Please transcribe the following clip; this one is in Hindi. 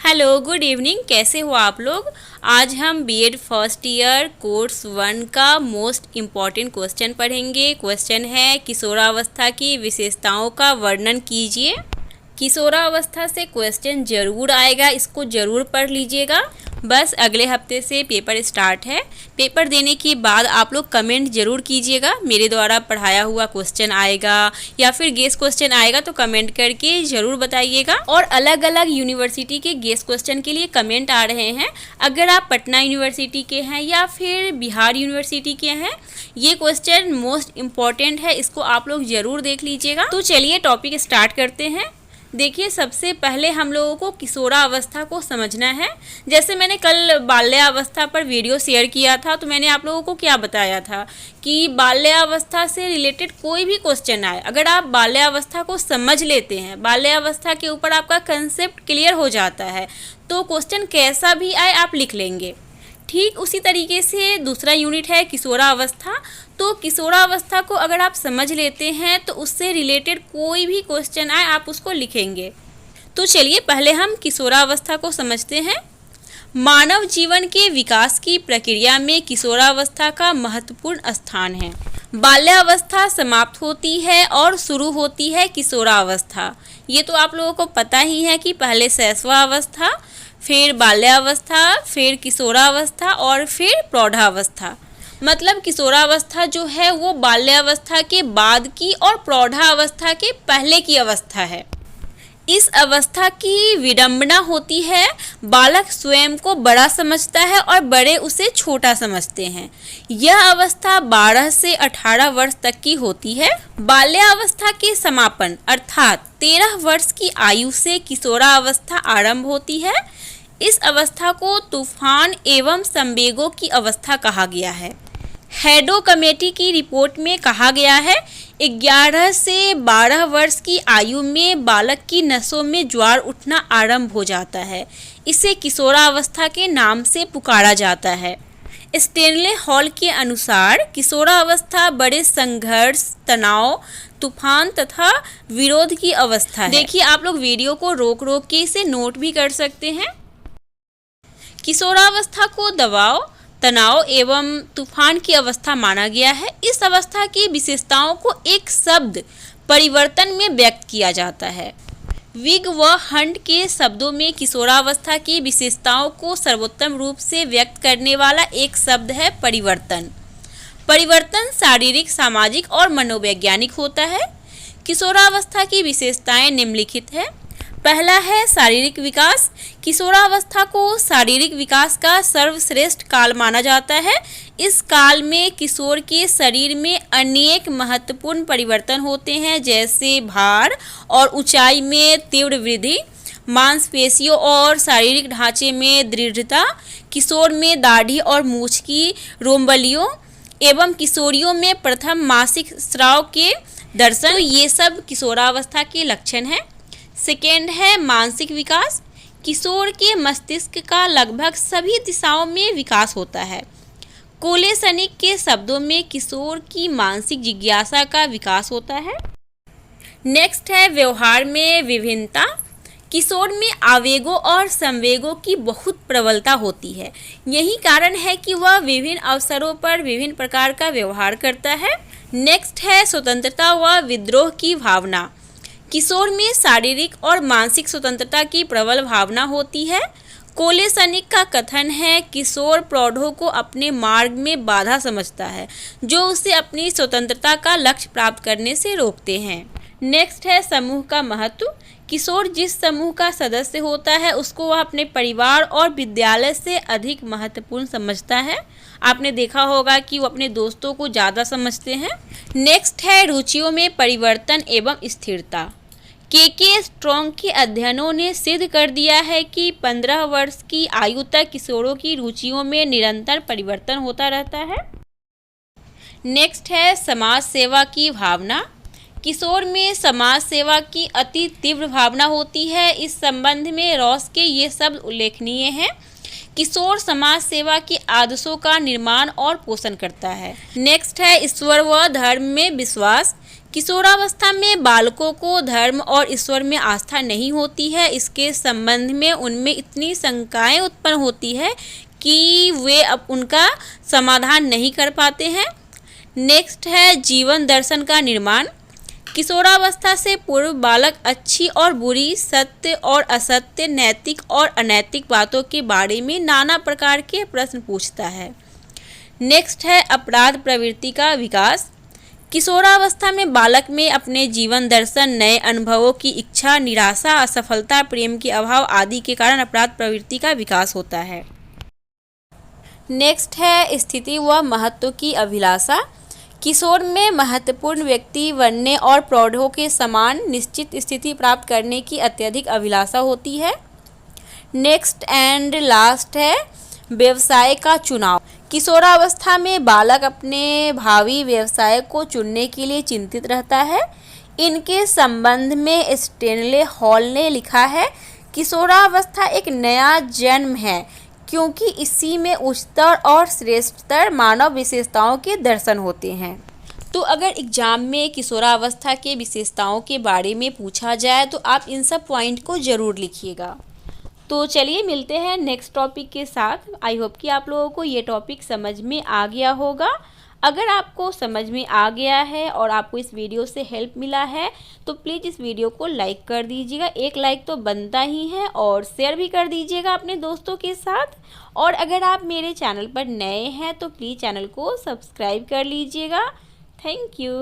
हेलो गुड इवनिंग, कैसे हो आप लोग। आज हम बीएड फर्स्ट ईयर कोर्स 1 का मोस्ट इम्पॉर्टेंट क्वेश्चन पढ़ेंगे। क्वेश्चन है किशोरावस्था की विशेषताओं का वर्णन कीजिए। किशोरावस्था से क्वेश्चन ज़रूर आएगा, इसको ज़रूर पढ़ लीजिएगा। बस अगले हफ्ते से पेपर स्टार्ट है। पेपर देने के बाद आप लोग कमेंट ज़रूर कीजिएगा। मेरे द्वारा पढ़ाया हुआ क्वेश्चन आएगा या फिर गेस क्वेश्चन आएगा तो कमेंट करके ज़रूर बताइएगा। और अलग अलग यूनिवर्सिटी के गेस क्वेश्चन के लिए कमेंट आ रहे हैं। अगर आप पटना यूनिवर्सिटी के हैं या फिर बिहार यूनिवर्सिटी के हैं, ये क्वेश्चन मोस्ट इम्पॉर्टेंट है, इसको आप लोग ज़रूर देख लीजिएगा। तो चलिए टॉपिक स्टार्ट करते हैं। देखिए, सबसे पहले हम लोगों को किशोरावस्था को समझना है। जैसे मैंने कल बाल्यावस्था पर वीडियो शेयर किया था, तो मैंने आप लोगों को क्या बताया था कि बाल्यावस्था से रिलेटेड कोई भी क्वेश्चन आए, अगर आप बाल्यावस्था को समझ लेते हैं, बाल्यावस्था के ऊपर आपका कंसेप्ट क्लियर हो जाता है, तो क्वेश्चन कैसा भी आए आप लिख लेंगे। ठीक उसी तरीके से दूसरा यूनिट है किशोरावस्था। तो किशोरावस्था को अगर आप समझ लेते हैं तो उससे रिलेटेड कोई भी क्वेश्चन आए आप उसको लिखेंगे। तो चलिए पहले हम किशोरावस्था को समझते हैं। मानव जीवन के विकास की प्रक्रिया में किशोरावस्था का महत्वपूर्ण स्थान है। बाल्यावस्था समाप्त होती है और शुरू होती है किशोरावस्था। ये तो आप लोगों को पता ही है कि पहले शैशवावस्था, फिर बाल्यावस्था, फिर किशोरावस्था और फिर प्रौढ़ावस्था। मतलब किशोरावस्था जो है वो बाल्यावस्था के बाद की और प्रौढ़ावस्था के पहले की अवस्था है। इस अवस्था की विडंबना होती है, बालक स्वयं को बड़ा समझता है और बड़े उसे छोटा समझते हैं। यह अवस्था 12 से 18 वर्ष तक की होती है। बाल्यावस्था के समापन अर्थात 13 वर्ष की आयु से किशोरावस्था आरंभ होती है। इस अवस्था को तूफान एवं संवेगों की अवस्था कहा गया है। हैडो कमेटी की रिपोर्ट में कहा गया है 11 से 12 वर्ष की आयु में बालक की नसों में ज्वार उठना आरंभ हो जाता है। इसे किशोरावस्था के नाम से पुकारा जाता है। स्टेनले हॉल के अनुसार किशोरावस्था बड़े संघर्ष, तनाव, तूफान तथा विरोध की अवस्था है। देखिए, आप लोग वीडियो को रोक रोक के इसे नोट भी कर सकते हैं। किशोरावस्था को दबाव, तनाव एवं तूफान की अवस्था माना गया है। इस अवस्था की विशेषताओं को एक शब्द परिवर्तन में व्यक्त किया जाता है। विग व हंट के शब्दों में किशोरावस्था की विशेषताओं को सर्वोत्तम रूप से व्यक्त करने वाला एक शब्द है परिवर्तन। परिवर्तन शारीरिक, सामाजिक और मनोवैज्ञानिक होता है। किशोरावस्था की विशेषताएं निम्नलिखित है। पहला है शारीरिक विकास। किशोरावस्था को शारीरिक विकास का सर्वश्रेष्ठ काल माना जाता है। इस काल में किशोर के शरीर में अनेक महत्वपूर्ण परिवर्तन होते हैं, जैसे भार और ऊंचाई में तीव्र वृद्धि, मांसपेशियों और शारीरिक ढांचे में दृढ़ता, किशोर में दाढ़ी और मूछ की रोमबलियों एवं किशोरियों में प्रथम मासिक स्राव के दर्शन। तो ये सब किशोरावस्था के लक्षण हैं। सेकेंड है मानसिक विकास। किशोर के मस्तिष्क का लगभग सभी दिशाओं में विकास होता है। कोलेसनिक के शब्दों में किशोर की मानसिक जिज्ञासा का विकास होता है। नेक्स्ट है व्यवहार में विभिन्नता। किशोर में आवेगों और संवेगों की बहुत प्रबलता होती है। यही कारण है कि वह विभिन्न अवसरों पर विभिन्न प्रकार का व्यवहार करता है। नेक्स्ट है स्वतंत्रता व विद्रोह की भावना। किशोर में शारीरिक और मानसिक स्वतंत्रता की प्रबल भावना होती है। कोलेसनिक का कथन है किशोर प्रौढ़ों को अपने मार्ग में बाधा समझता है, जो उसे अपनी स्वतंत्रता का लक्ष्य प्राप्त करने से रोकते हैं। नेक्स्ट है समूह का महत्व। किशोर जिस समूह का सदस्य होता है उसको वह अपने परिवार और विद्यालय से अधिक महत्वपूर्ण समझता है। आपने देखा होगा कि वो अपने दोस्तों को ज़्यादा समझते हैं। नेक्स्ट है रुचियों में परिवर्तन एवं स्थिरता। के स्ट्रॉन्ग के अध्ययनों ने सिद्ध कर दिया है कि 15 वर्ष की आयु तक किशोरों की रुचियों में निरंतर परिवर्तन होता रहता है। नेक्स्ट है समाज सेवा की भावना। किशोर में समाज सेवा की अति तीव्र भावना होती है। इस संबंध में रॉस के ये शब्द उल्लेखनीय हैं। किशोर समाज सेवा के आदर्शों का निर्माण और पोषण करता है। नेक्स्ट है ईश्वर व धर्म में विश्वास। किशोरावस्था में बालकों को धर्म और ईश्वर में आस्था नहीं होती है। इसके संबंध में उनमें इतनी शंकाएं उत्पन्न होती है कि वे अब उनका समाधान नहीं कर पाते हैं। नेक्स्ट है जीवन दर्शन का निर्माण। किशोरावस्था से पूर्व बालक अच्छी और बुरी, सत्य और असत्य, नैतिक और अनैतिक बातों के बारे में नाना प्रकार के प्रश्न पूछता है। नेक्स्ट है अपराध प्रवृत्ति का विकास। किशोरावस्था में बालक में अपने जीवन दर्शन, नए अनुभवों की इच्छा, निराशा, असफलता, प्रेम के अभाव आदि के कारण अपराध प्रवृत्ति का विकास होता है। नेक्स्ट है स्थिति व महत्व की अभिलाषा। किशोर में महत्वपूर्ण व्यक्ति बनने और प्रौढ़ों के समान निश्चित स्थिति प्राप्त करने की अत्यधिक अभिलाषा होती है। नेक्स्ट एंड लास्ट है व्यवसाय का चुनाव। किशोरावस्था में बालक अपने भावी व्यवसाय को चुनने के लिए चिंतित रहता है। इनके संबंध में स्टेनले हॉल ने लिखा है, किशोरावस्था एक नया जन्म है क्योंकि इसी में उच्चतर और श्रेष्ठतर मानव विशेषताओं के दर्शन होते हैं। तो अगर एग्जाम में किशोरावस्था के विशेषताओं के बारे में पूछा जाए तो आप इन सब पॉइंट को ज़रूर लिखिएगा। तो चलिए मिलते हैं नेक्स्ट टॉपिक के साथ। आई होप कि आप लोगों को ये टॉपिक समझ में आ गया होगा। अगर आपको समझ में आ गया है और आपको इस वीडियो से हेल्प मिला है तो प्लीज़ इस वीडियो को लाइक कर दीजिएगा। एक लाइक तो बनता ही है, और शेयर भी कर दीजिएगा अपने दोस्तों के साथ। और अगर आप मेरे चैनल पर नए हैं तो प्लीज़ चैनल को सब्सक्राइब कर लीजिएगा। Thank you.